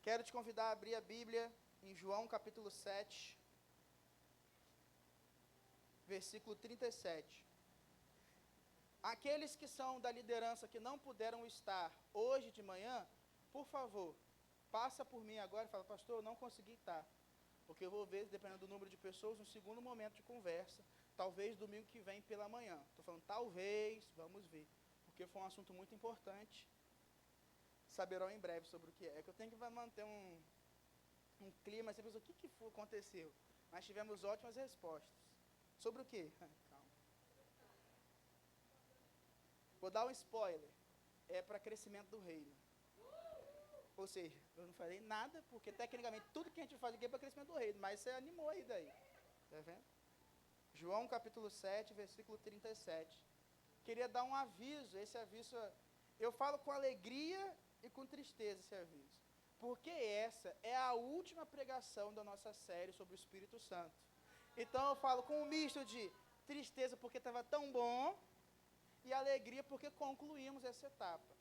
Quero te convidar a abrir a Bíblia em João capítulo 7, versículo 37. Aqueles que são da liderança que não puderam estar hoje de manhã, por favor, passa por mim agora e fala: pastor, eu não consegui estar, porque eu vou ver, dependendo do número de pessoas, um segundo momento de conversa, talvez domingo que vem pela manhã. Estou falando talvez, vamos ver, porque foi um assunto muito importante. Saberão em breve sobre o que é. É que eu tenho que manter um clima, assim, o que aconteceu? Mas tivemos ótimas respostas. Sobre o quê? Calma. Vou dar um spoiler. É para crescimento do reino. Ou seja, eu não falei nada, porque tecnicamente tudo que a gente faz aqui é para crescimento do reino, mas você animou aí daí. Tá vendo? João capítulo 7, versículo 37. Queria dar um aviso, esse aviso, eu falo com alegria e com tristeza esse aviso, porque essa é a última pregação da nossa série sobre o Espírito Santo. Então eu falo com um misto de tristeza porque estava tão bom, e alegria porque concluímos essa etapa.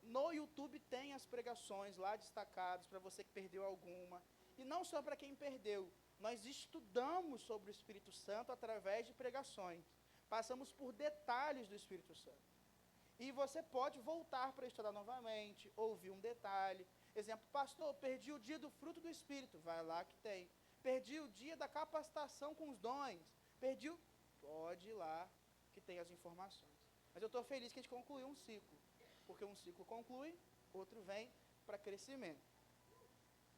No YouTube tem as pregações lá destacadas, para você que perdeu alguma, e não só para quem perdeu, nós estudamos sobre o Espírito Santo através de pregações, passamos por detalhes do Espírito Santo. E você pode voltar para estudar novamente, ouvir um detalhe. Exemplo, pastor, perdi o dia do fruto do Espírito. Vai lá que tem. Perdi o dia da capacitação com os dons. Pode ir lá que tem as informações. Mas eu estou feliz que a gente concluiu um ciclo. Porque um ciclo conclui, outro vem para crescimento.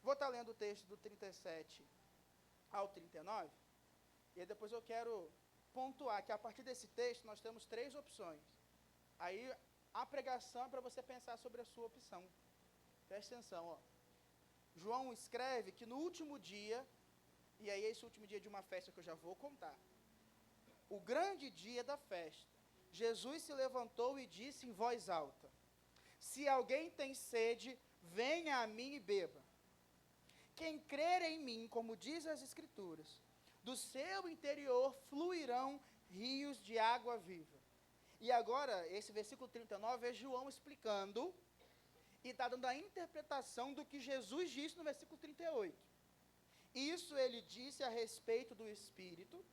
Vou estar lendo o texto do 37 ao 39. E aí depois eu quero pontuar que a partir desse texto nós temos 3 opções. Aí, a pregação é para você pensar sobre a sua opção. Preste atenção, ó. João escreve que no último dia, e aí esse último dia de uma festa que eu já vou contar, o grande dia da festa, Jesus se levantou e disse em voz alta: se alguém tem sede, venha a mim e beba. Quem crer em mim, como diz as Escrituras, do seu interior fluirão rios de água viva. E agora, esse versículo 39 é João explicando e está dando a interpretação do que Jesus disse no versículo 38. Isso ele disse a respeito do Espírito,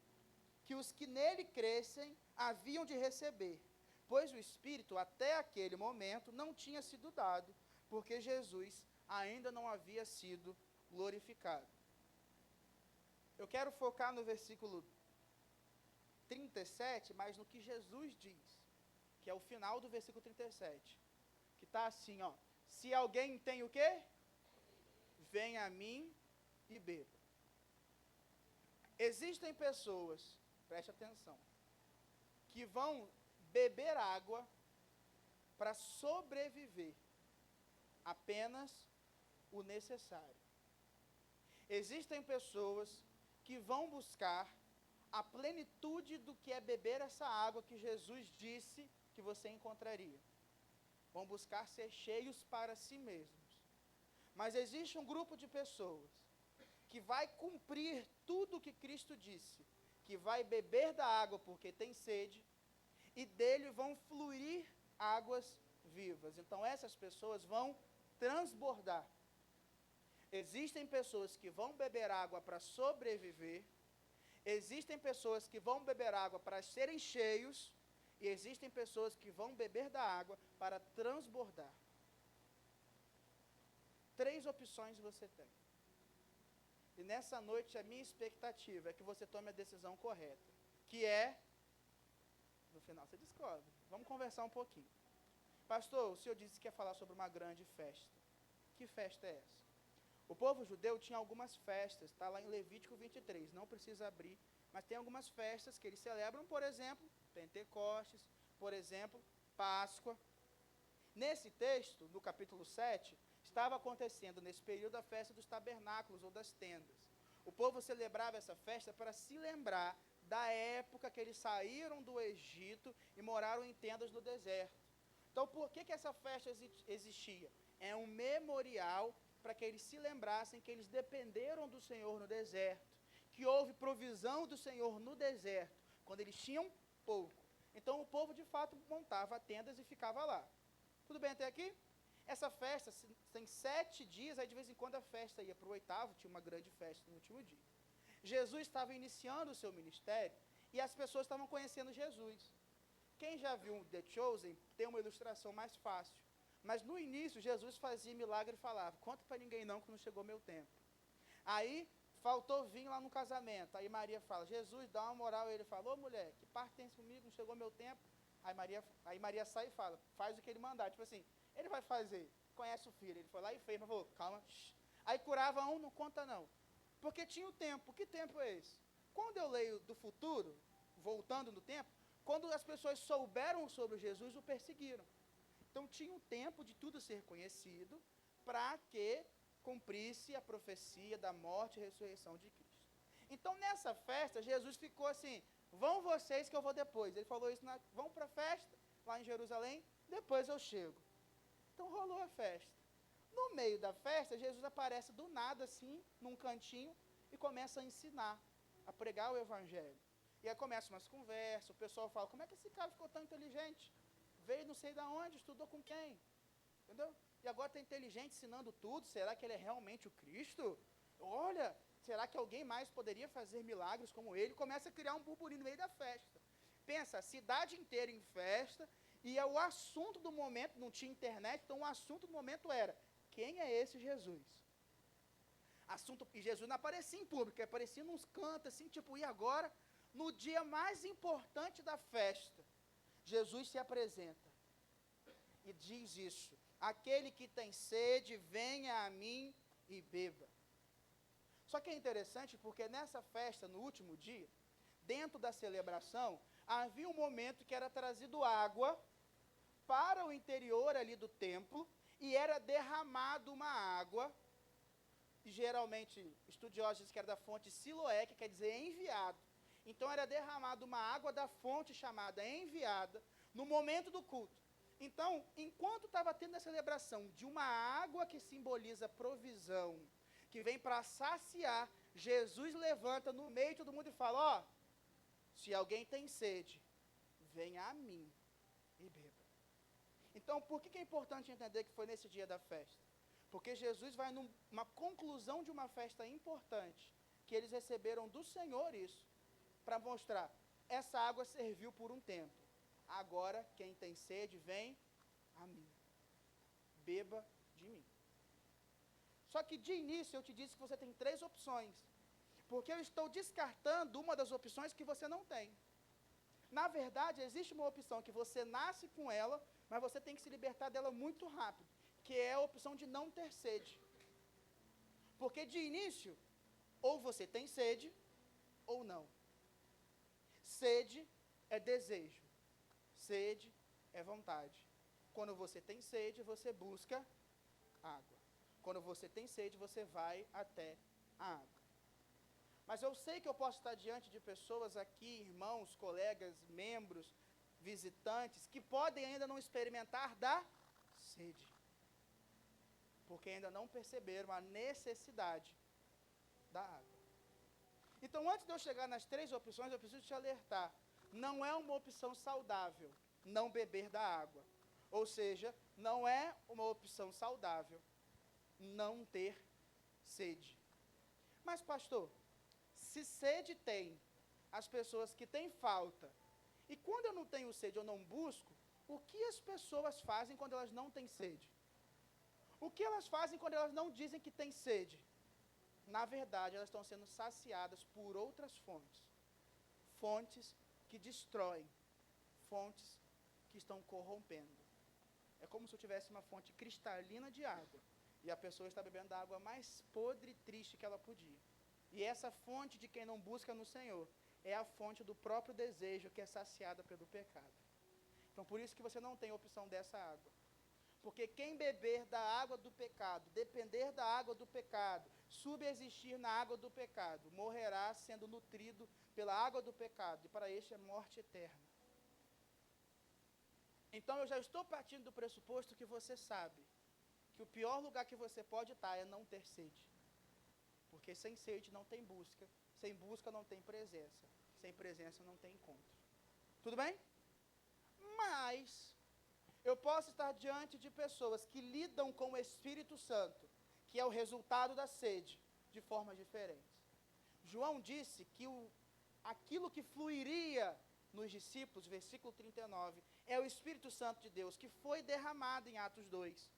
que os que nele crescem haviam de receber, pois o Espírito até aquele momento não tinha sido dado, porque Jesus ainda não havia sido glorificado. Eu quero focar no versículo 37, mas no que Jesus diz, que é o final do versículo 37, que está assim, ó: se alguém tem o quê? Venha a mim e beba. Existem pessoas, preste atenção, que vão beber água para sobreviver, apenas o necessário. Existem pessoas que vão buscar a plenitude do que é beber essa água que Jesus disse que você encontraria. Vão buscar ser cheios para si mesmos. Mas existe um grupo de pessoas que vai cumprir tudo o que Cristo disse, que vai beber da água porque tem sede, e dele vão fluir águas vivas. Então essas pessoas vão transbordar. Existem pessoas que vão beber água para sobreviver, existem pessoas que vão beber água para serem cheios, e existem pessoas que vão beber da água para transbordar. 3 opções você tem. E nessa noite a minha expectativa é que você tome a decisão correta, que é, no final você descobre. Vamos conversar um pouquinho. Pastor, o senhor disse que ia falar sobre uma grande festa. Que festa é essa? O povo judeu tinha algumas festas, está lá em Levítico 23, não precisa abrir, mas tem algumas festas que eles celebram, por exemplo, Pentecostes, por exemplo, Páscoa. Nesse texto, no capítulo 7, estava acontecendo nesse período a festa dos tabernáculos ou das tendas. O povo celebrava essa festa para se lembrar da época que eles saíram do Egito e moraram em tendas no deserto. Então, por que essa festa existia? É um memorial para que eles se lembrassem que eles dependeram do Senhor no deserto, que houve provisão do Senhor no deserto, quando eles tinham pouco. Então o povo de fato montava tendas e ficava lá. Tudo bem até aqui? Essa festa tem 7 dias, aí de vez em quando a festa ia para o 8º, tinha uma grande festa no último dia. Jesus estava iniciando o seu ministério e as pessoas estavam conhecendo Jesus. Quem já viu The Chosen tem uma ilustração mais fácil. Mas no início, Jesus fazia milagre e falava, conta para ninguém não que não chegou meu tempo. Aí, faltou vinho lá no casamento. Aí Maria fala, Jesus, dá uma moral. Ele falou, mulher, que parte tem comigo, não chegou meu tempo. Aí Maria sai e fala, faz o que ele mandar. Tipo assim, ele vai fazer, conhece o filho. Ele foi lá e fez, mas falou, calma. Shh. Aí curava um, não conta não. Porque tinha o tempo. Que tempo é esse? Quando eu leio do futuro, voltando no tempo, quando as pessoas souberam sobre Jesus, o perseguiram. Então tinha um tempo de tudo ser conhecido para que cumprisse a profecia da morte e ressurreição de Cristo. Então nessa festa, Jesus ficou assim, vão vocês que eu vou depois. Ele falou isso, vão para a festa, lá em Jerusalém, depois eu chego. Então rolou a festa. No meio da festa, Jesus aparece do nada assim, num cantinho, e começa a ensinar, a pregar o evangelho. E aí começam umas conversas, o pessoal fala, como é que esse cara ficou tão inteligente? Veio não sei de onde, estudou com quem? Entendeu? E agora está inteligente, ensinando tudo, será que ele é realmente o Cristo? Olha, será que alguém mais poderia fazer milagres como ele? Começa a criar um burburinho no meio da festa. Pensa, a cidade inteira em festa, e o assunto do momento, não tinha internet, então o assunto do momento era, quem é esse Jesus? E Jesus não aparecia em público, aparecia nos cantos, assim, tipo, e agora? No dia mais importante da festa, Jesus se apresenta e diz isso, aquele que tem sede, venha a mim e beba. Só que é interessante porque nessa festa, no último dia, dentro da celebração, havia um momento que era trazido água para o interior ali do templo e era derramado uma água, geralmente estudiosos dizem que era da fonte Siloé, que quer dizer enviado. Então era derramada uma água da fonte chamada enviada no momento do culto. Então, enquanto estava tendo a celebração de uma água que simboliza provisão, que vem para saciar, Jesus levanta no meio de todo mundo e fala, ó, se alguém tem sede, venha a mim e beba. Então, por que é importante entender que foi nesse dia da festa? Porque Jesus vai numa conclusão de uma festa importante, que eles receberam do Senhor isso, para mostrar, essa água serviu por um tempo. Agora, quem tem sede, vem a mim. Beba de mim. Só que de início eu te disse que você tem 3 opções. Porque eu estou descartando uma das opções que você não tem. Na verdade, existe uma opção que você nasce com ela, mas você tem que se libertar dela muito rápido, que é a opção de não ter sede. Porque de início, ou você tem sede, ou não. Sede é desejo. Sede é vontade. Quando você tem sede, você busca água. Quando você tem sede, você vai até a água. Mas eu sei que eu posso estar diante de pessoas aqui, irmãos, colegas, membros, visitantes, que podem ainda não experimentar da sede. Porque ainda não perceberam a necessidade da água. Então, antes de eu chegar nas 3 opções, eu preciso te alertar. Não é uma opção saudável não beber da água. Ou seja, não é uma opção saudável não ter sede. Mas, pastor, se sede tem as pessoas que têm falta, e quando eu não tenho sede, eu não busco, o que as pessoas fazem quando elas não têm sede? O que elas fazem quando elas não dizem que têm sede? Na verdade, elas estão sendo saciadas por outras fontes. Fontes que destroem. Fontes que estão corrompendo. É como se eu tivesse uma fonte cristalina de água. E a pessoa está bebendo a água mais podre e triste que ela podia. E essa fonte de quem não busca no Senhor é a fonte do próprio desejo que é saciada pelo pecado. Então, por isso que você não tem opção dessa água. Porque quem beber da água do pecado, depender da água do pecado, subsistir na água do pecado, morrerá sendo nutrido pela água do pecado, e para este é morte eterna. Então eu já estou partindo do pressuposto que você sabe que o pior lugar que você pode estar é não ter sede. Porque sem sede não tem busca, sem busca não tem presença, sem presença não tem encontro. Tudo bem? Mas, eu posso estar diante de pessoas que lidam com o Espírito Santo, que é o resultado da sede, de formas diferentes. João disse que aquilo que fluiria nos discípulos, versículo 39, é o Espírito Santo de Deus, que foi derramado em Atos 2.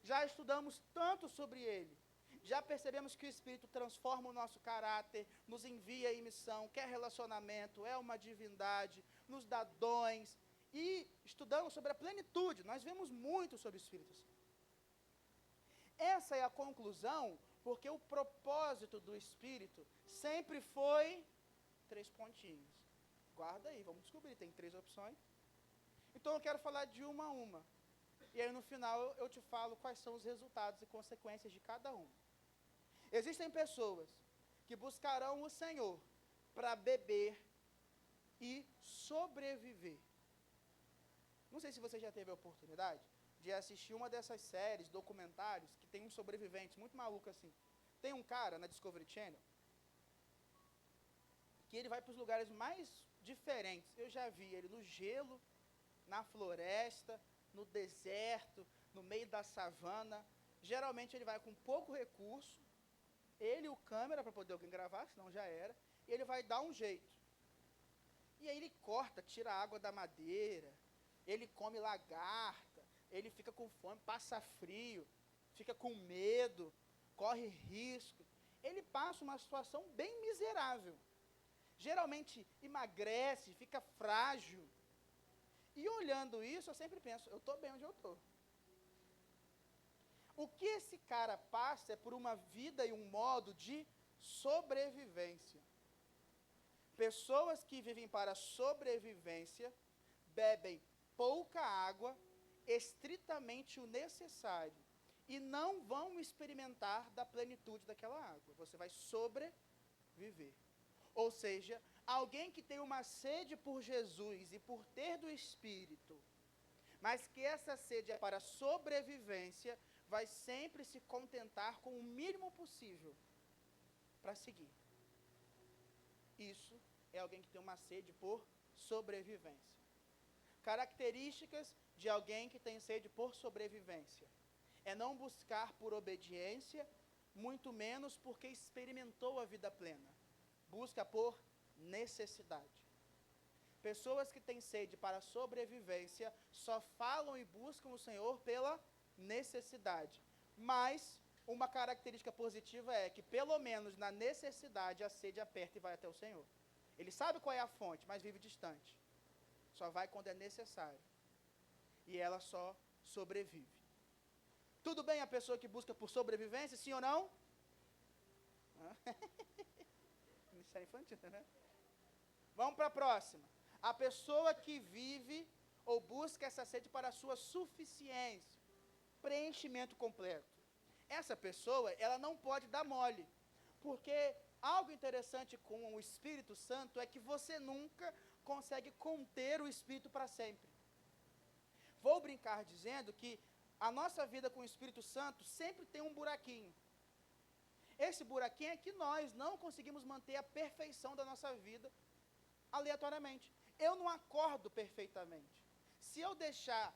Já estudamos tanto sobre ele, já percebemos que o Espírito transforma o nosso caráter, nos envia em missão, quer relacionamento, é uma divindade, nos dá dons, e estudamos sobre a plenitude, nós vemos muito sobre o Espírito Santo. Essa é a conclusão, porque o propósito do Espírito sempre foi 3 pontinhos. Guarda aí, vamos descobrir, tem 3 opções. Então eu quero falar de uma a uma. E aí no final eu te falo quais são os resultados e consequências de cada uma. Existem pessoas que buscarão o Senhor para beber e sobreviver. Não sei se você já teve a oportunidade de assistir uma dessas séries, documentários, que tem um sobrevivente muito maluco assim. Tem um cara na Discovery Channel que ele vai para os lugares mais diferentes. Eu já vi ele no gelo, na floresta, no deserto, no meio da savana. Geralmente ele vai com pouco recurso, ele e o câmera para poder alguém gravar, senão já era, e ele vai dar um jeito. E aí ele corta, tira a água da madeira, ele come lagarta, ele fica com fome, passa frio, fica com medo, corre risco. Ele passa uma situação bem miserável. Geralmente emagrece, fica frágil. E olhando isso, eu sempre penso, eu estou bem onde eu estou. O que esse cara passa é por uma vida e um modo de sobrevivência. Pessoas que vivem para sobrevivência, bebem pouca água, estritamente o necessário, e não vão experimentar da plenitude daquela água. Você vai sobreviver. Ou seja, alguém que tem uma sede por Jesus e por ter do Espírito, mas que essa sede é para sobrevivência, vai sempre se contentar com o mínimo possível para seguir. Isso é alguém que tem uma sede por sobrevivência. Características de alguém que tem sede por sobrevivência é não buscar por obediência, muito menos porque experimentou a vida plena. Busca por necessidade. Pessoas que têm sede para sobrevivência só falam e buscam o Senhor pela necessidade. Mas uma característica positiva é que, pelo menos na necessidade, a sede aperta e vai até o Senhor. Ele sabe qual é a fonte, mas vive distante. Só vai quando é necessário. E ela só sobrevive. Tudo bem a pessoa que busca por sobrevivência, sim ou não? Ministério infantil, né? Vamos para a próxima. A pessoa que vive ou busca essa sede para a sua suficiência, preenchimento completo. Essa pessoa, ela não pode dar mole, porque algo interessante com o Espírito Santo é que você nunca consegue conter o Espírito para sempre. Vou brincar dizendo que a nossa vida com o Espírito Santo sempre tem um buraquinho. Esse buraquinho é que nós não conseguimos manter a perfeição da nossa vida aleatoriamente. Eu não acordo perfeitamente. Se eu deixar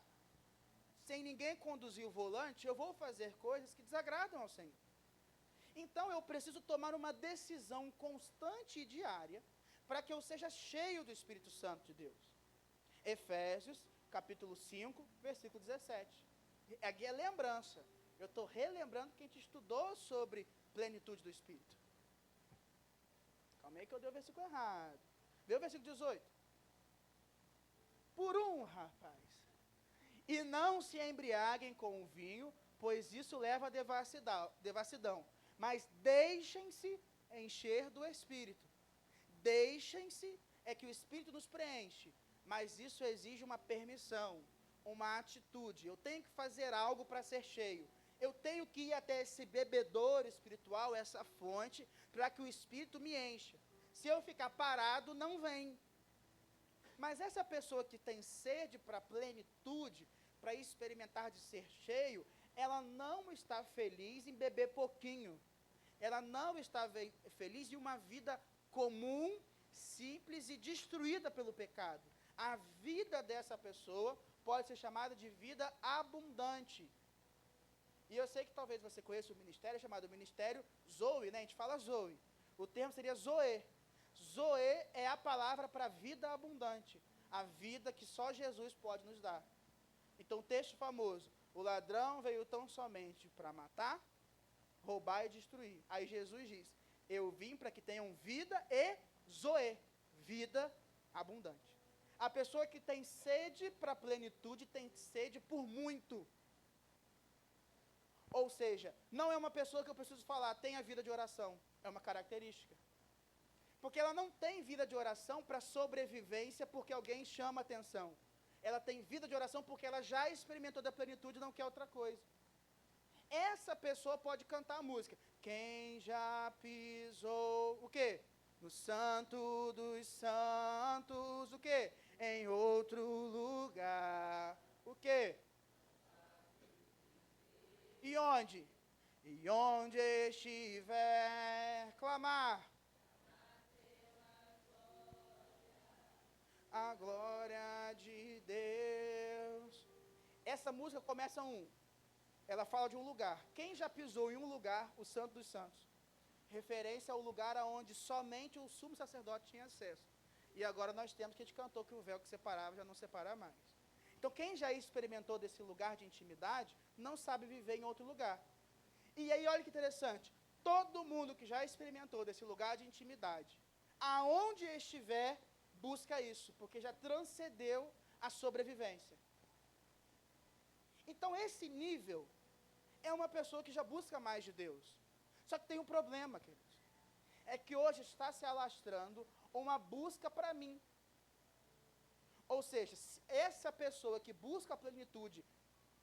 sem ninguém conduzir o volante, eu vou fazer coisas que desagradam ao Senhor. Então eu preciso tomar uma decisão constante e diária para que eu seja cheio do Espírito Santo de Deus. Efésios, capítulo 5, versículo 17. Aqui é lembrança. Eu estou relembrando que a gente estudou sobre plenitude do Espírito. Calma aí que eu dei o versículo errado. Vê o versículo 18. Por um, rapaz. E não se embriaguem com o vinho, pois isso leva a devassidão. Mas deixem-se encher do Espírito. Deixem-se, é que o Espírito nos preenche. Mas isso exige uma permissão, uma atitude. Eu tenho que fazer algo para ser cheio. Eu tenho que ir até esse bebedouro espiritual, essa fonte, para que o Espírito me encha. Se eu ficar parado, não vem. Mas essa pessoa que tem sede para plenitude, para experimentar de ser cheio, ela não está feliz em beber pouquinho. Ela não está feliz em uma vida comum, simples e destruída pelo pecado. A vida dessa pessoa pode ser chamada de vida abundante. E eu sei que talvez você conheça o ministério chamado Ministério Zoe, né? A gente fala Zoe. O termo seria Zoe. Zoe é a palavra para vida abundante. A vida que só Jesus pode nos dar. Então, o texto famoso, o ladrão veio tão somente para matar, roubar e destruir. Aí Jesus diz, eu vim para que tenham vida e Zoe, vida abundante. A pessoa que tem sede para a plenitude tem sede por muito. Ou seja, não é uma pessoa que eu preciso falar, tem a vida de oração. É uma característica. Porque ela não tem vida de oração para sobrevivência porque alguém chama atenção. Ela tem vida de oração porque ela já experimentou da plenitude e não quer outra coisa. Essa pessoa pode cantar a música. Quem já pisou, o quê? No santo dos santos, o quê? Em outro lugar, o quê? E onde? E onde estiver, clamar a glória de Deus. Essa música começa ela fala de um lugar. Quem já pisou em um lugar, o Santo dos Santos? Referência ao lugar aonde somente o sumo sacerdote tinha acesso. E agora nós temos que a gente cantou que o véu que separava já não separa mais. Então quem já experimentou desse lugar de intimidade, não sabe viver em outro lugar. E aí olha que interessante, todo mundo que já experimentou desse lugar de intimidade, aonde estiver, busca isso, porque já transcendeu a sobrevivência. Então esse nível é uma pessoa que já busca mais de Deus. Só que tem um problema, queridos. É que hoje está se alastrando uma busca para mim. Ou seja, essa pessoa que busca a plenitude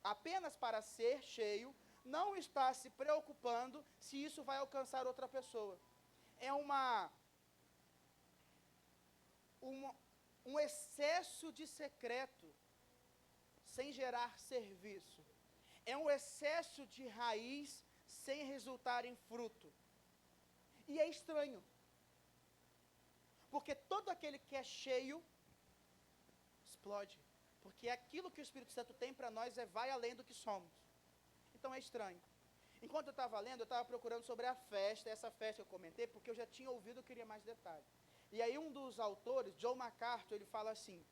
apenas para ser cheio, não está se preocupando se isso vai alcançar outra pessoa. É um excesso de secreto, sem gerar serviço. É um excesso de raiz, sem resultar em fruto. E é estranho. Porque todo aquele que é cheio, explode. Porque aquilo que o Espírito Santo tem para nós vai além do que somos. Então é estranho. Enquanto eu estava lendo, eu estava procurando sobre a festa, essa festa que eu comentei, porque eu já tinha ouvido, eu queria mais detalhes. E aí um dos autores, John MacArthur, ele fala assim,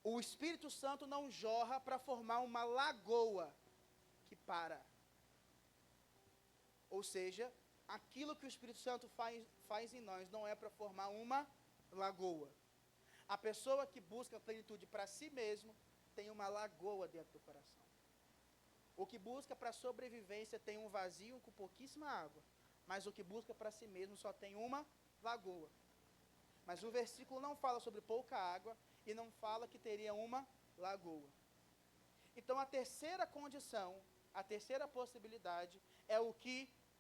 o Espírito Santo não jorra para formar uma lagoa que para. Ou seja, aquilo que o Espírito Santo faz em nós não é para formar uma lagoa. A pessoa que busca a plenitude para si mesmo tem uma lagoa dentro do coração. O que busca para a sobrevivência tem um vazio com pouquíssima água. Mas o que busca para si mesmo só tem uma lagoa. Mas o versículo não fala sobre pouca água e não fala que teria uma lagoa. Então a terceira condição, a terceira possibilidade é o que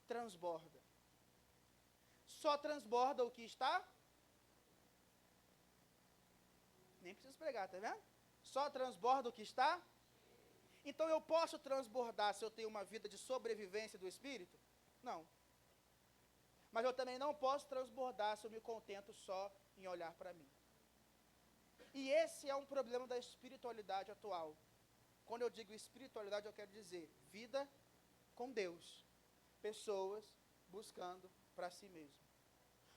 transborda. Só transborda o que está? Nem preciso pregar, tá vendo? Só transborda o que está? Então eu posso transbordar se eu tenho uma vida de sobrevivência do Espírito? Não. Mas eu também não posso transbordar se eu me contento só em olhar para mim. E esse é um problema da espiritualidade atual. Quando eu digo espiritualidade, eu quero dizer vida com Deus. Pessoas buscando para si mesmo.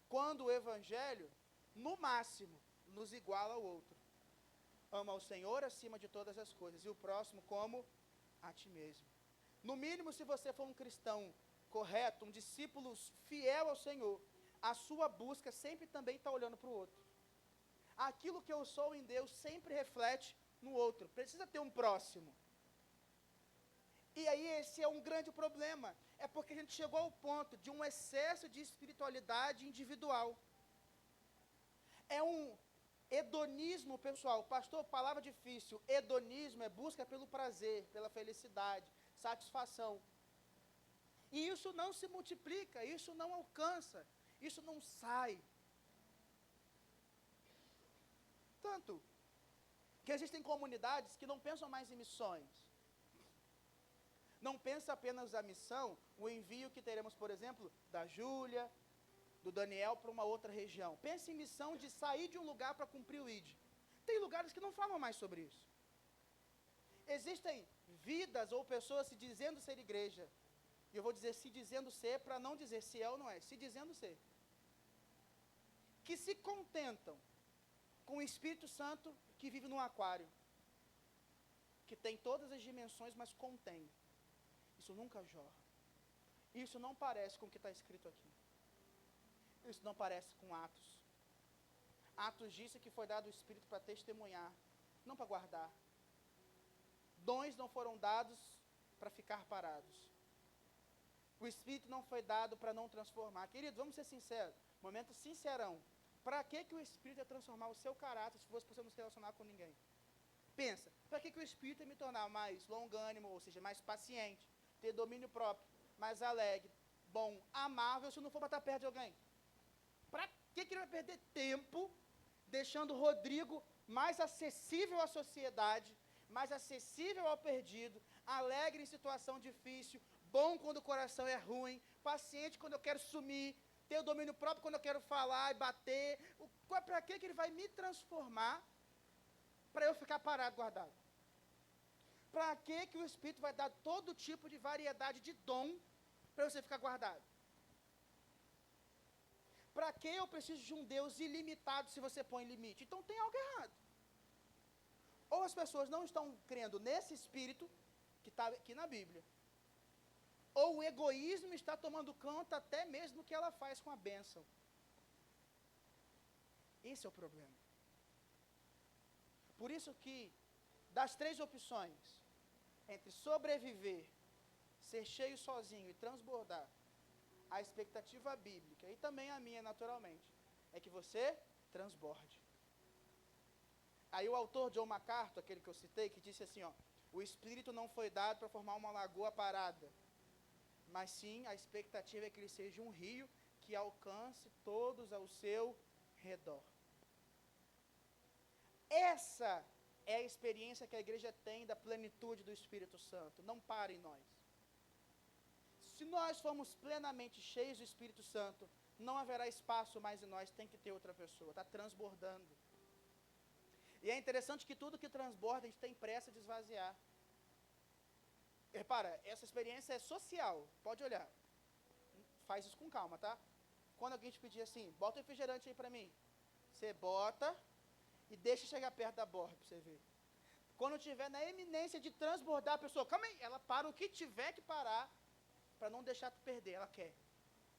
Quando o Evangelho, no máximo, nos iguala ao outro. Ama ao Senhor acima de todas as coisas e o próximo como a ti mesmo. No mínimo, se você for um cristão correto, um discípulo fiel ao Senhor, a sua busca sempre também está olhando para o outro. Aquilo que eu sou em Deus sempre reflete no outro. Precisa ter um próximo. E aí esse é um grande problema. É porque a gente chegou ao ponto de um excesso de espiritualidade individual. É um hedonismo, pessoal. Pastor, palavra difícil. Hedonismo é busca pelo prazer, pela felicidade, satisfação. E isso não se multiplica, isso não alcança, isso não sai. Tanto que existem comunidades que não pensam mais em missões. Não pensa apenas a missão, o envio que teremos, por exemplo, da Júlia, do Daniel para uma outra região. Pensa em missão de sair de um lugar para cumprir o ID. tem lugares que não falam mais sobre isso. Existem vidas ou pessoas se dizendo ser igreja, e eu vou dizer se dizendo ser, para não dizer se é ou não é, se dizendo ser, que se contentam com o Espírito Santo que vive num aquário, que tem todas as dimensões, mas contém. Isso nunca jorra. Isso não parece com o que está escrito aqui. Isso não parece com Atos. Atos disse que foi dado o Espírito para testemunhar, não para guardar. Dons não foram dados para ficar parados. O Espírito não foi dado para não transformar. Queridos, vamos ser sinceros, momento sincerão. Para que o Espírito ia transformar o seu caráter se fosse para você não se relacionar com ninguém? Pensa, para que o Espírito ia me tornar mais longânimo, ou seja, mais paciente, ter domínio próprio, mais alegre, bom, amável, se não for para estar perto de alguém? Para que ele vai perder tempo deixando o Rodrigo mais acessível à sociedade, mais acessível ao perdido, alegre em situação difícil, bom quando o coração é ruim, paciente quando eu quero sumir, ter o domínio próprio quando eu quero falar e bater? Para que ele vai me transformar para eu ficar parado, guardado? Para que o Espírito vai dar todo tipo de variedade de dom para você ficar guardado? Para que eu preciso de um Deus ilimitado se você põe limite? Então tem algo errado. Ou as pessoas não estão crendo nesse Espírito que está aqui na Bíblia, ou o egoísmo está tomando conta até mesmo do que ela faz com a bênção. Esse é o problema. Por isso que, das 3 opções, entre sobreviver, ser cheio sozinho e transbordar, a expectativa bíblica, e também a minha naturalmente, é que você transborde. Aí o autor John MacArthur, aquele que eu citei, que disse assim, ó, o Espírito não foi dado para formar uma lagoa parada, mas sim a expectativa é que ele seja um rio que alcance todos ao seu redor. Essa é a experiência que a igreja tem da plenitude do Espírito Santo. Não para em nós. Se nós formos plenamente cheios do Espírito Santo, não haverá espaço mais em nós, tem que ter outra pessoa, está transbordando. E é interessante que tudo que transborda, a gente tem pressa de esvaziar. Repara, essa experiência é social, pode olhar. Faz isso com calma, tá? Quando alguém te pedir assim, bota o refrigerante aí para mim, você bota e deixa chegar perto da borda para você ver. Quando estiver na eminência de transbordar, a pessoa, calma aí, ela para o que tiver que parar, para não deixar tu perder, ela quer.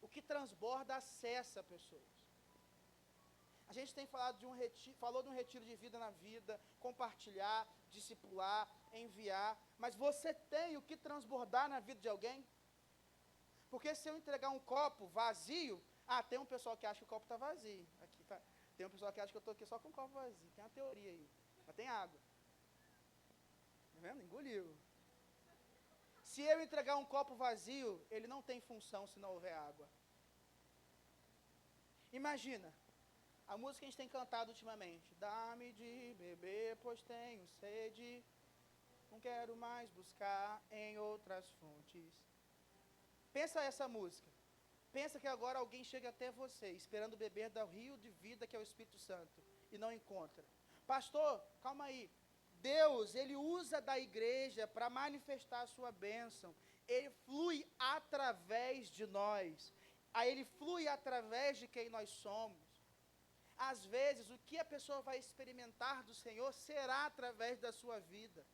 O que transborda acessa pessoas. A gente tem falado falou de um retiro de vida na vida, compartilhar, discipular, enviar, mas você tem o que transbordar na vida de alguém? Porque se eu entregar um copo vazio, tem um pessoal que acha que o copo está vazio, aqui tá, tem um pessoal que acha que eu estou aqui só com o copo vazio, tem uma teoria aí, mas tem água. Tá vendo? Engoliu. Se eu entregar um copo vazio, ele não tem função se não houver água. Imagina, a música que a gente tem cantado ultimamente, dá-me de beber, pois tenho sede, não quero mais buscar em outras fontes. Pensa essa música, pensa que agora alguém chega até você, esperando beber do rio de vida que é o Espírito Santo, e não encontra. Pastor, calma aí, Deus, Ele usa da igreja para manifestar a sua bênção, Ele flui através de nós, Ele flui através de quem nós somos. Às vezes, o que a pessoa vai experimentar do Senhor será através da sua vida.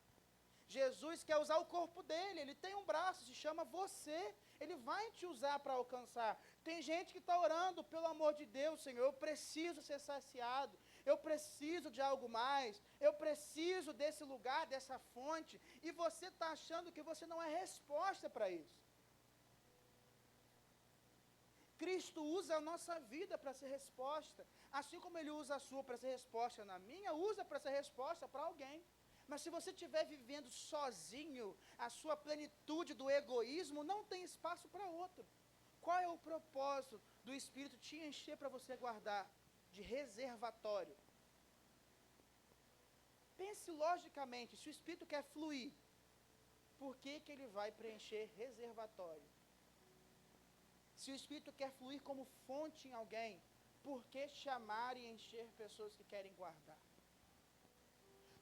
Jesus quer usar o corpo dele, ele tem um braço, se chama você, ele vai te usar para alcançar. Tem gente que está orando, pelo amor de Deus, Senhor, eu preciso ser saciado, eu preciso de algo mais, eu preciso desse lugar, dessa fonte, e você está achando que você não é resposta para isso. Cristo usa a nossa vida para ser resposta, assim como Ele usa a sua para ser resposta na minha, usa para ser resposta para alguém. Mas se você estiver vivendo sozinho, a sua plenitude do egoísmo, não tem espaço para outro. Qual é o propósito do Espírito te encher para você guardar? De reservatório. Pense logicamente, se o Espírito quer fluir, por que ele vai preencher reservatório? Se o Espírito quer fluir como fonte em alguém, por que chamar e encher pessoas que querem guardar?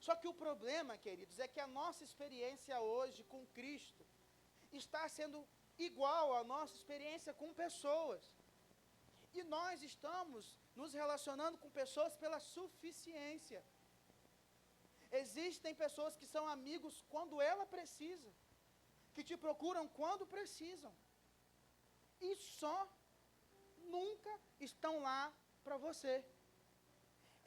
Só que o problema, queridos, é que a nossa experiência hoje com Cristo está sendo igual à nossa experiência com pessoas. E nós estamos nos relacionando com pessoas pela suficiência. Existem pessoas que são amigos quando ela precisa, que te procuram quando precisam, e só nunca estão lá para você.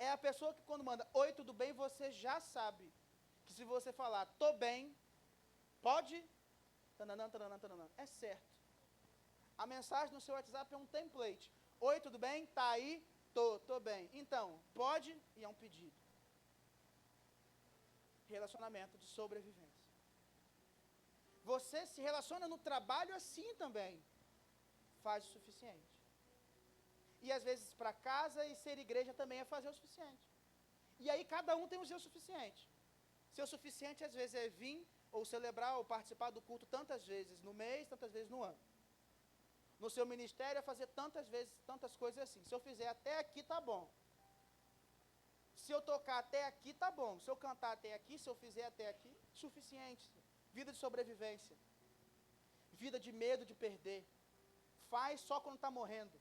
É a pessoa que quando manda, oi, tudo bem, você já sabe que se você falar, tô bem, pode, tananã, tananã, tananã, é certo. A mensagem no seu WhatsApp é um template. Oi, tudo bem? Tá aí? Tô bem. Então, pode, e é um pedido. Relacionamento de sobrevivência. Você se relaciona no trabalho assim também. Faz o suficiente. E às vezes para casa e ser igreja também é fazer o suficiente. E aí cada um tem o seu suficiente. Seu suficiente às vezes é vir ou celebrar ou participar do culto tantas vezes no mês, tantas vezes no ano. No seu ministério é fazer tantas vezes, tantas coisas assim. Se eu fizer até aqui, tá bom. Se eu tocar até aqui, tá bom. Se eu cantar até aqui, se eu fizer até aqui, suficiente. Vida de sobrevivência. Vida de medo de perder. Faz só quando está morrendo.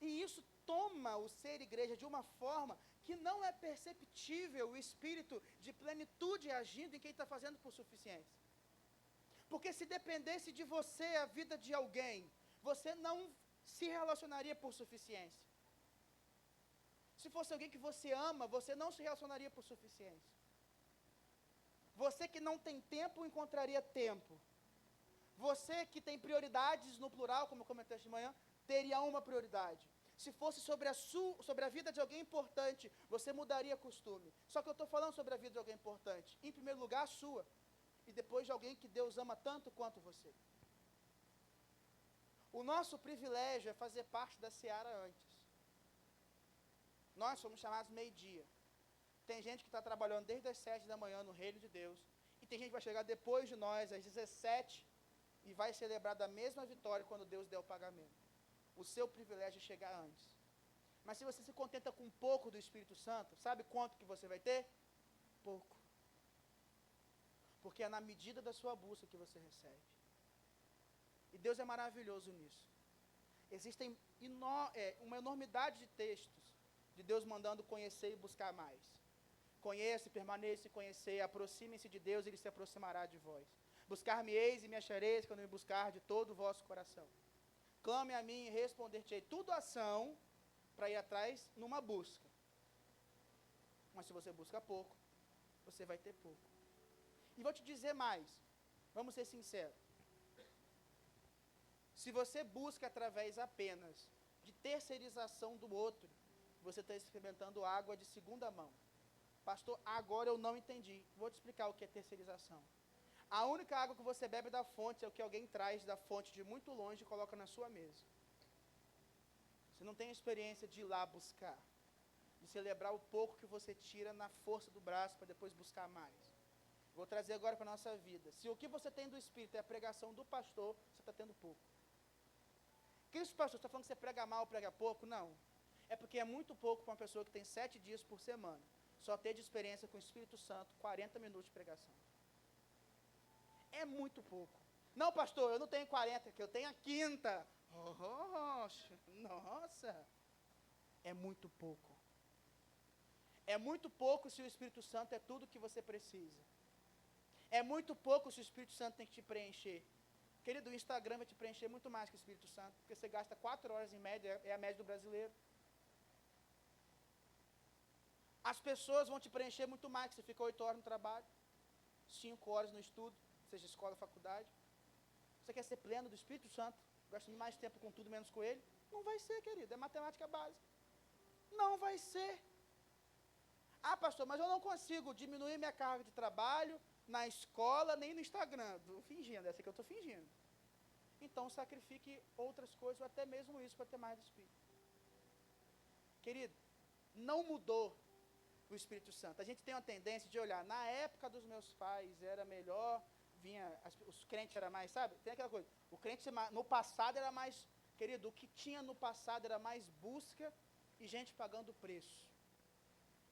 E isso toma o ser igreja de uma forma que não é perceptível o espírito de plenitude agindo em quem está fazendo por suficiência. Porque se dependesse de você a vida de alguém, você não se relacionaria por suficiência. Se fosse alguém que você ama, você não se relacionaria por suficiência. Você que não tem tempo, encontraria tempo. Você que tem prioridades no plural, como eu comentei de manhã, teria uma prioridade. Se fosse sobre a vida de alguém importante, você mudaria costume. Só que eu estou falando sobre a vida de alguém importante. Em primeiro lugar, a sua. E depois de alguém que Deus ama tanto quanto você. O nosso privilégio é fazer parte da seara antes. Nós somos chamados meio-dia. Tem gente que está trabalhando desde as 7 da manhã no reino de Deus. E tem gente que vai chegar depois de nós, às 17, e vai celebrar da mesma vitória quando Deus der o pagamento. O seu privilégio é chegar antes. Mas se você se contenta com pouco do Espírito Santo, sabe quanto que você vai ter? Pouco. Porque é na medida da sua busca que você recebe. E Deus é maravilhoso nisso. Existem uma enormidade de textos de Deus mandando conhecer e buscar mais. Conheça, permaneça e conhecer, aproximem-se de Deus, Ele se aproximará de vós. Buscar-me-eis e me achareis quando me buscar de todo o vosso coração. Clame a mim e responder-te-ei. Tudo ação para ir atrás numa busca. Mas se você busca pouco, você vai ter pouco. E vou te dizer mais, vamos ser sinceros. Se você busca através apenas de terceirização do outro, você está experimentando água de segunda mão. Pastor, agora eu não entendi. Vou te explicar o que é terceirização. A única água que você bebe da fonte é o que alguém traz da fonte de muito longe e coloca na sua mesa. Você não tem a experiência de ir lá buscar, de celebrar o pouco que você tira na força do braço para depois buscar mais. Vou trazer agora para a nossa vida. Se o que você tem do Espírito é a pregação do pastor, você está tendo pouco. Que isso, pastor? Você está falando que você prega mal, prega pouco? Não. É porque é muito pouco para uma pessoa que tem 7 dias por semana. Só ter de experiência com o Espírito Santo 40 minutos de pregação. É muito pouco. Não, pastor, eu não tenho 40, que eu tenho a quinta. Nossa, é muito pouco. É muito pouco se o Espírito Santo é tudo que você precisa. É muito pouco se o Espírito Santo tem que te preencher. Querido, o Instagram vai te preencher muito mais que o Espírito Santo, porque você gasta 4 horas em média, é a média do brasileiro. As pessoas vão te preencher muito mais, que você fica 8 horas no trabalho, 5 horas no estudo, seja escola, faculdade. Você quer ser pleno do Espírito Santo, gastando mais tempo com tudo menos com ele? Não vai ser, querido, é matemática básica. Não vai ser. Ah, pastor, mas eu não consigo diminuir minha carga de trabalho na escola, nem no Instagram. Estou fingindo, essa que eu estou fingindo. Então, sacrifique outras coisas, ou até mesmo isso, para ter mais do Espírito. Querido, não mudou o Espírito Santo. A gente tem uma tendência de olhar, na época dos meus pais era melhor, os crentes eram mais, sabe? Tem aquela coisa, o crente no passado era mais, querido, o que tinha no passado era mais busca e gente pagando preço.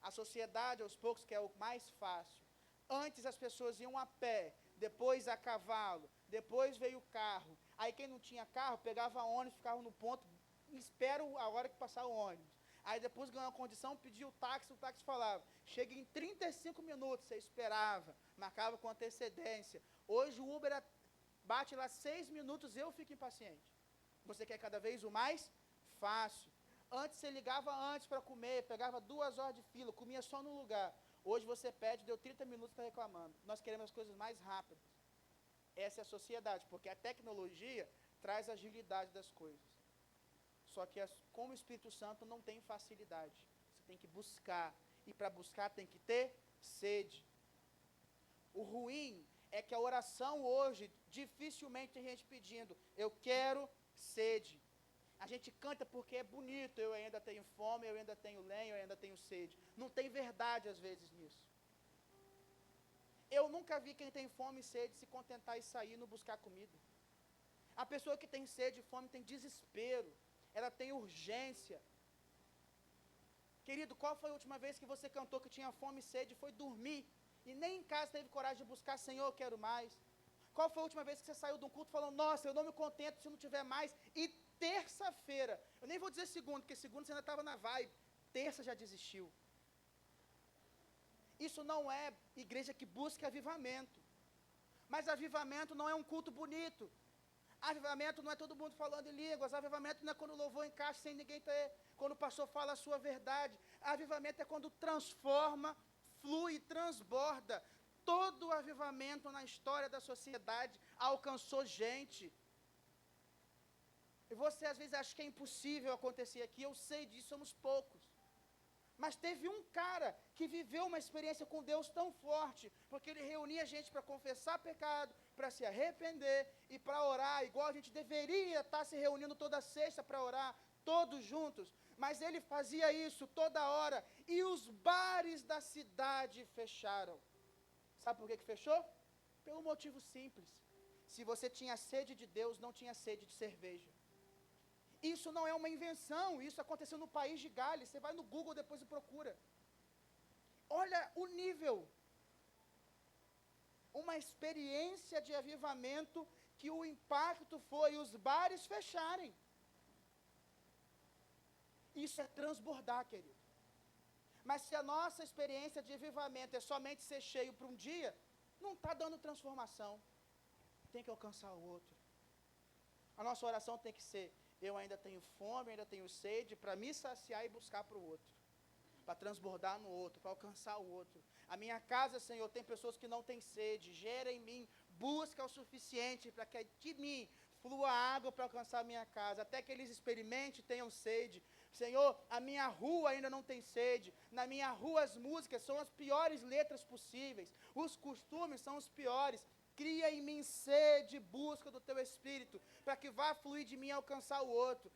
A sociedade, aos poucos, que é o mais fácil. Antes as pessoas iam a pé, depois a cavalo, depois veio o carro. Aí quem não tinha carro, pegava ônibus, ficava no ponto, espera a hora que passar o ônibus. Aí depois ganhou a condição, pedia o táxi falava, chega em 35 minutos, você esperava, marcava com antecedência. Hoje o Uber bate lá 6 minutos, eu fico impaciente. Você quer cada vez o mais fácil. Antes você ligava antes para comer, pegava 2 horas de fila, comia só no lugar. Hoje você pede, deu 30 minutos, está reclamando. Nós queremos as coisas mais rápidas. Essa é a sociedade, porque a tecnologia traz agilidade das coisas. Só que como o Espírito Santo não tem facilidade. Você tem que buscar. E para buscar tem que ter sede. O ruim é que a oração hoje, dificilmente tem gente pedindo, eu quero sede. A gente canta porque é bonito, eu ainda tenho fome, eu ainda tenho lenha, eu ainda tenho sede. Não tem verdade às vezes nisso. Eu nunca vi quem tem fome e sede se contentar e sair e não buscar comida. A pessoa que tem sede e fome tem desespero, ela tem urgência. Querido, qual foi a última vez que você cantou que tinha fome e sede e foi dormir? E nem em casa teve coragem de buscar, Senhor, eu quero mais. Qual foi a última vez que você saiu de um culto falando, nossa, eu não me contento se não tiver mais? E terça-feira, eu nem vou dizer segunda, porque segunda você ainda estava na vibe, terça já desistiu. Isso não é igreja que busca avivamento. Mas avivamento não é um culto bonito. Avivamento não é todo mundo falando em línguas. Avivamento não é quando o louvor encaixa sem ninguém ter, quando o pastor fala a sua verdade. Avivamento é quando transforma, flui, transborda. Todo o avivamento na história da sociedade alcançou gente. E você às vezes acha que é impossível acontecer aqui, eu sei disso, somos poucos. Mas teve um cara que viveu uma experiência com Deus tão forte, porque ele reunia gente para confessar pecado, para se arrepender e para orar, igual a gente deveria estar se reunindo toda sexta para orar, todos juntos. Mas ele fazia isso toda hora, e os bares da cidade fecharam. Sabe por que fechou? Pelo motivo simples. Se você tinha sede de Deus, não tinha sede de cerveja. Isso não é uma invenção, isso aconteceu no país de Gales. Você vai no Google depois e procura. Olha o nível. Uma experiência de avivamento que o impacto foi os bares fecharem. Isso é transbordar, querido. Mas se a nossa experiência de avivamento é somente ser cheio para um dia, não está dando transformação. Tem que alcançar o outro. A nossa oração tem que ser, eu ainda tenho fome, ainda tenho sede, para me saciar e buscar para o outro. Para transbordar no outro, para alcançar o outro. A minha casa, Senhor, tem pessoas que não têm sede, gera em mim, busca o suficiente para que de mim flua água para alcançar a minha casa, até que eles experimentem, tenham sede. Senhor, a minha rua ainda não tem sede, na minha rua as músicas são as piores letras possíveis, os costumes são os piores. Cria em mim sede e busca do teu Espírito, para que vá fluir de mim e alcançar o outro.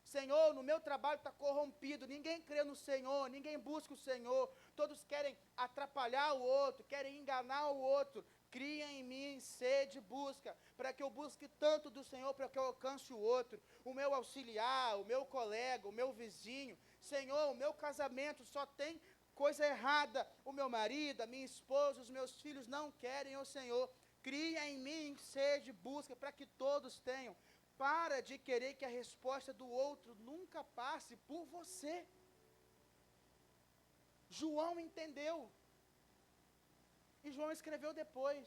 Senhor, no meu trabalho está corrompido, ninguém crê no Senhor, ninguém busca o Senhor, todos querem atrapalhar o outro, querem enganar o outro. Cria em mim sede e busca, para que eu busque tanto do Senhor, para que eu alcance o outro, o meu auxiliar, o meu colega, o meu vizinho. Senhor, o meu casamento só tem coisa errada, o meu marido, a minha esposa, os meus filhos não querem o Senhor. Cria em mim sede e busca, para que todos tenham. Para de querer que a resposta do outro nunca passe por você. João entendeu. E João escreveu depois.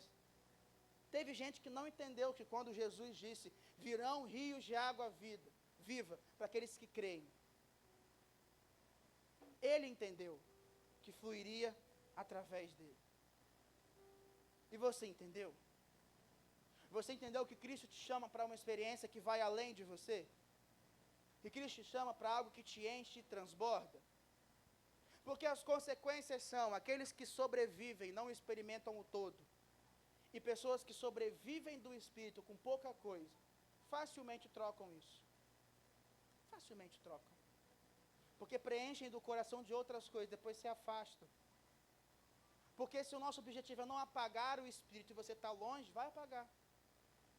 Teve gente que não entendeu que quando Jesus disse, virão rios de água viva, para aqueles que creem. Ele entendeu que fluiria através dele. E você entendeu? Você entendeu que Cristo te chama para uma experiência que vai além de você? Que Cristo te chama para algo que te enche e transborda? Porque as consequências são, aqueles que sobrevivem não experimentam o todo. E pessoas que sobrevivem do Espírito com pouca coisa, facilmente trocam isso. Facilmente trocam. Porque preenchem do coração de outras coisas, depois se afastam. Porque se o nosso objetivo é não apagar o Espírito e você está longe, vai apagar.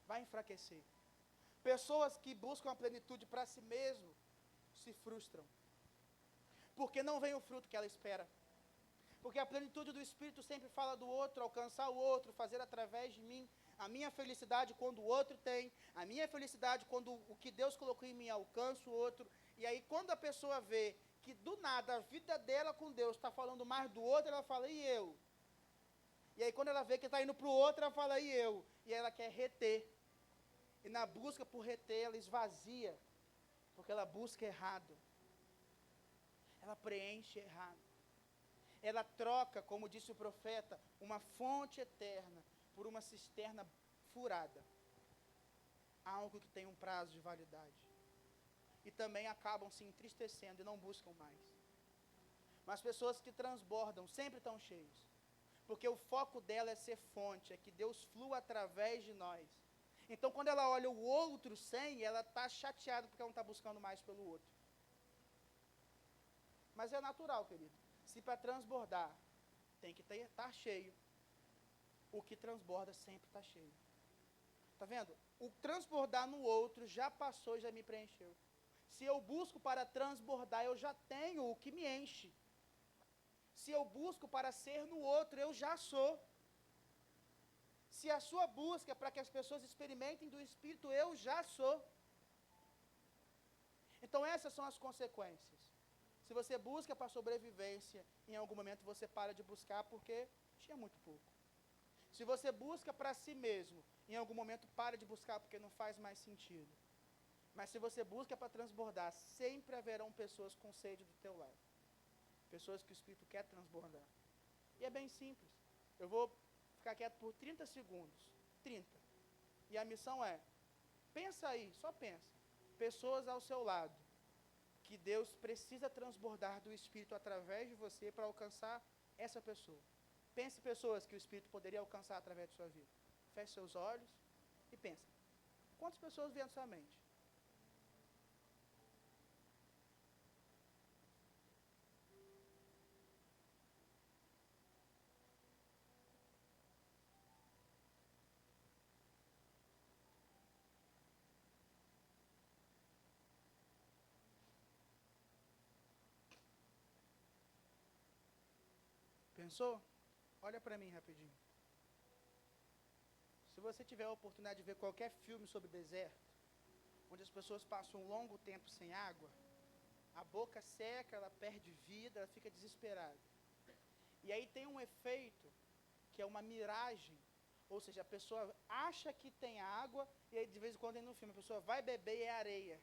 Vai enfraquecer. Pessoas que buscam a plenitude para si mesmo se frustram. Porque não vem o fruto que ela espera. Porque a plenitude do Espírito sempre fala do outro, alcançar o outro, fazer através de mim. A minha felicidade quando o outro tem, a minha felicidade quando o que Deus colocou em mim alcança o outro. E aí quando a pessoa vê que do nada a vida dela com Deus está falando mais do outro, ela fala, e eu? E aí quando ela vê que está indo para o outro, ela fala, e eu? E ela quer reter. E na busca por reter, ela esvazia, porque ela busca errado. Ela preenche errado. Ela troca, como disse o profeta, uma fonte eterna por uma cisterna furada. Algo que tem um prazo de validade. E também acabam se entristecendo e não buscam mais. Mas pessoas que transbordam sempre estão cheios. Porque o foco dela é ser fonte, é que Deus flua através de nós. Então, quando ela olha o outro sem, ela está chateada porque ela não está buscando mais pelo outro. Mas é natural, querido. Se para transbordar tem que estar cheio, o que transborda sempre está cheio. Está vendo? O transbordar no outro já passou e já me preencheu. Se eu busco para transbordar, eu já tenho o que me enche. Se eu busco para ser no outro, eu já sou. Se a sua busca é para que as pessoas experimentem do Espírito, eu já sou. Então essas são as consequências. Se você busca para sobrevivência, em algum momento você para de buscar porque tinha muito pouco. Se você busca para si mesmo, em algum momento para de buscar porque não faz mais sentido. Mas se você busca para transbordar, sempre haverão pessoas com sede do teu lado. Pessoas que o Espírito quer transbordar. E é bem simples. Eu vou ficar quieto por 30 segundos. 30. E a missão é, pensa aí, só pensa. Pessoas ao seu lado, que Deus precisa transbordar do Espírito através de você para alcançar essa pessoa. Pense pessoas que o Espírito poderia alcançar através de sua vida. Feche seus olhos e pensa. Quantas pessoas vêm à sua mente? Pensou? Olha para mim rapidinho. Se você tiver a oportunidade de ver qualquer filme sobre deserto, onde as pessoas passam um longo tempo sem água, a boca seca, ela perde vida, ela fica desesperada. E aí tem um efeito, que é uma miragem, ou seja, a pessoa acha que tem água, e aí de vez em quando no filme a pessoa vai beber e é areia.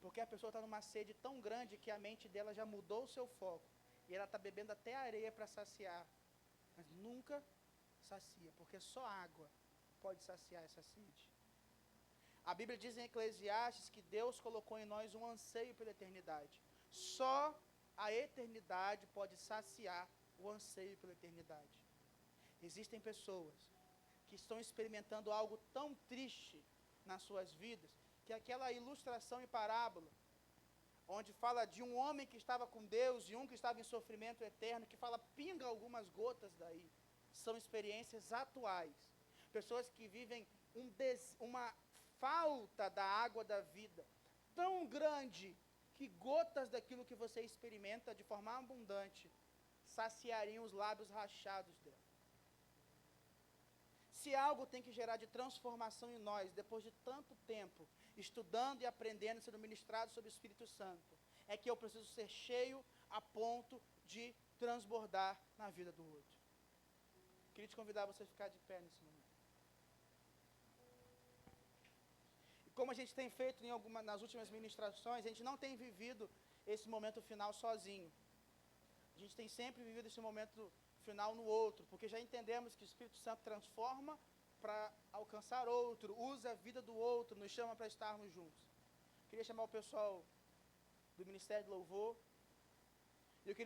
Porque a pessoa está numa sede tão grande que a mente dela já mudou o seu foco. E ela está bebendo até areia para saciar. Mas nunca sacia, porque só água pode saciar essa sede. A Bíblia diz em Eclesiastes que Deus colocou em nós um anseio pela eternidade. Só a eternidade pode saciar o anseio pela eternidade. Existem pessoas que estão experimentando algo tão triste nas suas vidas, que aquela ilustração em parábola, onde fala de um homem que estava com Deus e um que estava em sofrimento eterno, que fala, pinga algumas gotas daí. São experiências atuais. Pessoas que vivem uma falta da água da vida tão grande que gotas daquilo que você experimenta de forma abundante saciariam os lábios rachados dela. Se algo tem que gerar de transformação em nós, depois de tanto tempo, estudando e aprendendo, sendo ministrado sobre o Espírito Santo, é que eu preciso ser cheio a ponto de transbordar na vida do outro. Queria te convidar a você ficar de pé nesse momento. E como a gente tem feito nas últimas ministrações, a gente não tem vivido esse momento final sozinho. A gente tem sempre vivido esse momento final no outro, porque já entendemos que o Espírito Santo transforma para alcançar outro, usa a vida do outro, nos chama para estarmos juntos. Queria chamar o pessoal do Ministério do Louvor. Eu queria